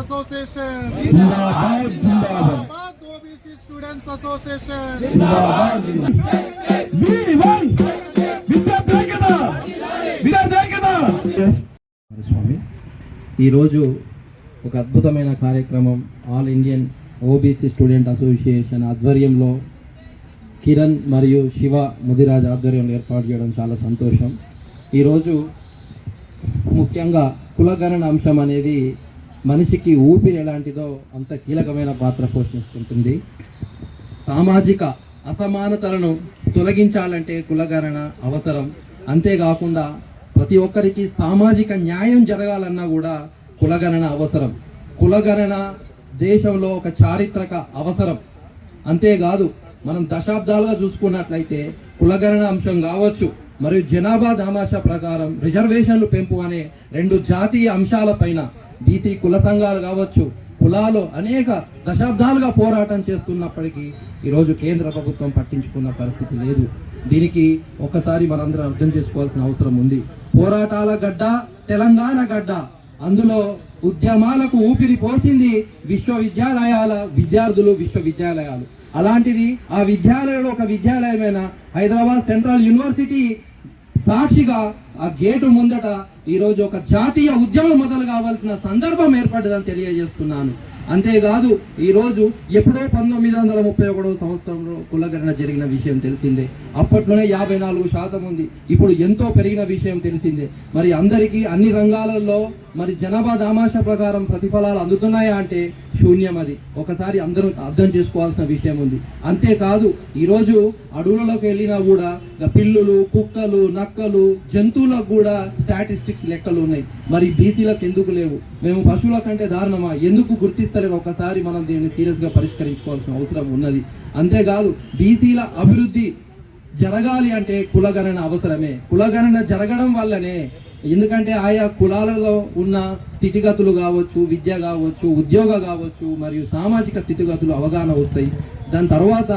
Association. जिंदाबाद जिंदाबाद OBC Students Association. जिंदाबाद స్వామి ఈరోజు ఒక అద్భుతమైన కార్యక్రమం all Indian OBC student association ఆధ్వర్యంలో కిరణ్ మరియు శివ ముదిరాజ్ ఆధ్వర్యంలో ఏర్పాటు చేయడం చాలా సంతోషం. ఈరోజు ముఖ్యంగా కులగణన అంశం అనేది మనిషికి ఊపిరి ఎలాంటిదో అంత కీలకమైన పాత్ర పోషిస్తుంటుంది. సామాజిక అసమానతలను తొలగించాలంటే కులగణన అవసరం. అంతేకాకుండా ప్రతి ఒక్కరికి సామాజిక న్యాయం జరగాలన్నా కూడా కులగణన అవసరం. కులగణన దేశంలో ఒక చారిత్రక అవసరం. అంతేకాదు మనం దశాబ్దాలుగా చూసుకున్నట్లయితే కులగణన అంశం కావచ్చు మరియు జనాభా దామాషా ప్రకారం రిజర్వేషన్లు పెంపు అనే రెండు జాతీయ అంశాలపైన బీసీ కుల సంఘాలు కావచ్చు కులాలు అనేక దశాబ్దాలుగా పోరాటం చేస్తున్నప్పటికీ ఈరోజు కేంద్ర ప్రభుత్వం పట్టించుకున్న పరిస్థితి లేదు. దీనికి ఒకసారి మనందరం అర్థం చేసుకోవాల్సిన అవసరం ఉంది. పోరాటాల గడ్డ తెలంగాణ గడ్డ, అందులో ఉద్యమాలకు ఊపిరి పోసింది విశ్వవిద్యాలయాల విద్యార్థులు, విశ్వవిద్యాలయాలు. అలాంటిది ఆ విద్యాలయంలో ఒక విద్యాలయమైన హైదరాబాద్ సెంట్రల్ యూనివర్సిటీ సాక్షిగా ఆ గేటు ముందట ఈరోజు ఒక జాతీయ ఉద్యమం మొదలు కావాల్సిన సందర్భం ఏర్పడ్డదని తెలియజేస్తున్నాను. అంతేకాదు ఈరోజు ఎప్పుడో 1931 సంవత్సరంలో కులగణన జరిగిన విషయం తెలిసిందే. అప్పట్లోనే 54% ఉంది. ఇప్పుడు ఎంతో పెరిగిన విషయం తెలిసిందే. మరి అందరికీ అన్ని రంగాలలో మరి జనాభా దామాషా ప్రకారం ప్రతిఫలాలు అందుతున్నాయా అంటే శూన్యం. అది ఒకసారి అందరూ అర్థం చేసుకోవాల్సిన విషయం ఉంది. అంతేకాదు ఈరోజు అడవులలోకి వెళ్ళినా కూడా పిల్లులు, కుక్కలు, నక్కలు, జంతువులకు కూడా స్టాటిస్టిక్స్ లెక్కలు ఉన్నాయి. మరి బీసీలకు ఎందుకు లేవు? మేము పశువుల కంటే దారుణమా? ఎందుకు గుర్తిస్తలేరు? ఒకసారి మనం దీన్ని సీరియస్గా పరిష్కరించుకోవాల్సిన అవసరం ఉన్నది. అంతేకాదు బీసీల అభివృద్ధి జరగాలి అంటే కులగణన అవసరమే. కులగణన జరగడం వల్లనే, ఎందుకంటే ఆయా కులాలలో ఉన్న స్థితిగతులు కావచ్చు, విద్య కావచ్చు, ఉద్యోగ కావచ్చు మరియు సామాజిక స్థితిగతులు అవగాహన వస్తాయి. దాని తర్వాత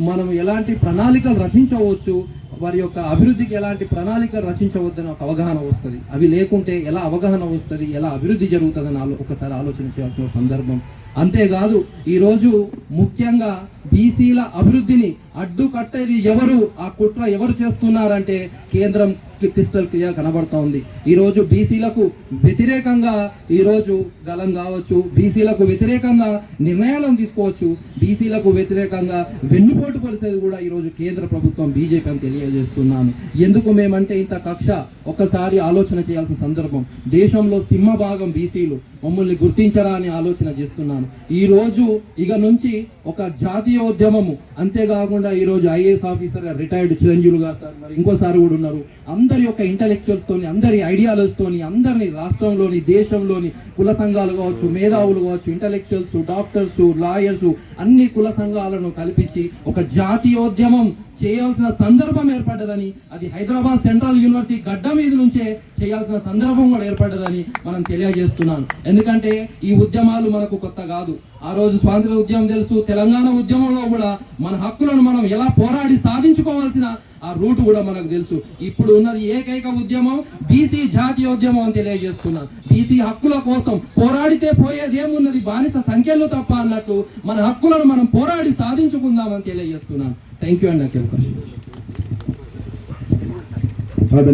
మనం ఎలాంటి ప్రణాళికలు రచించవచ్చు, వారి యొక్క అభివృద్ధికి ఎలాంటి ప్రణాళికలు రచించవద్దని ఒక అవగాహన వస్తుంది. అవి లేకుంటే ఎలా అవగాహన వస్తుంది, ఎలా అభివృద్ధి జరుగుతుందని ఒకసారి ఆలోచన చేయాల్సిన సందర్భం. అంతేకాదు ఈరోజు ముఖ్యంగా బీసీల అభివృద్ధిని అడ్డుకట్టేది ఎవరు, ఆ కుట్ర ఎవరు చేస్తున్నారంటే కేంద్రం క్రిస్టల్ క్లియర్ కనబడుతూ ఉంది. ఈరోజు బీసీలకు వ్యతిరేకంగా ఈరోజు గలం కావచ్చు, బీసీలకు వ్యతిరేకంగా నిర్ణయాలను తీసుకోవచ్చు, బీసీలకు వ్యతిరేకంగా వెన్నుపోటు పరిస్థితి కూడా ఈరోజు కేంద్ర ప్రభుత్వం బీజేపీ అని తెలియజేస్తున్నాను. ఎందుకు మేమంటే ఇంత కక్ష ఒకసారి ఆలోచన చేయాల్సిన సందర్భం. దేశంలో సింహభాగం బీసీలు మమ్మల్ని గుర్తించరా అని ఆలోచన చేస్తున్నాను. ఈరోజు ఇక నుంచి ఒక జాతీయోద్యమము, అంతేకాకుండా ఈరోజు ఐఏఎస్ ఆఫీసర్గా రిటైర్డ్ చిరంజీవులు గారు సార్, మరి ఇంకోసారి కూడా ఉన్నారు. అందరి యొక్క ఇంటలెక్చువల్స్తోని, అందరి ఐడియాలజీతోని, అందరినీ రాష్ట్రంలోని దేశంలోని కుల సంఘాలు కావచ్చు, మేధావులు కావచ్చు, ఇంటలెక్చువల్స్, డాక్టర్స్, లాయర్స్, అన్ని కుల సంఘాలను కల్పించి ఒక జాతీయోద్యమం చేయాల్సిన సందర్భం ఏర్పడ్డదని, అది హైదరాబాద్ సెంట్రల్ యూనివర్సిటీ గడ్డ మీద నుంచే చేయాల్సిన సందర్భం కూడా ఏర్పడ్డదని మనం తెలియజేస్తున్నాను. ఎందుకంటే ఈ ఉద్యమాలు మనకు కొత్త కాదు. ఆ రోజు స్వాతంత్ర ఉద్యమం తెలుసు, తెలంగాణ ఉద్యమంలో కూడా మన హక్కులను మనం ఎలా పోరాడి సాధించుకోవాల్సిన ఆ రూట్ కూడా మనకు తెలుసు. ఇప్పుడు ఉన్నది ఏకైక ఉద్యమం బీసీ జాతీయోద్యమం అని తెలియజేస్తున్నాను. బీసీ హక్కుల కోసం పోరాడితే పోయేది ఏమున్నది, బానిస సంఖ్యలు తప్ప అన్నట్టు మన హక్కులను మనం పోరాడి సాధించుకుందామని తెలియజేస్తున్నాను. థ్యాంక్ యూ అండి. నాకు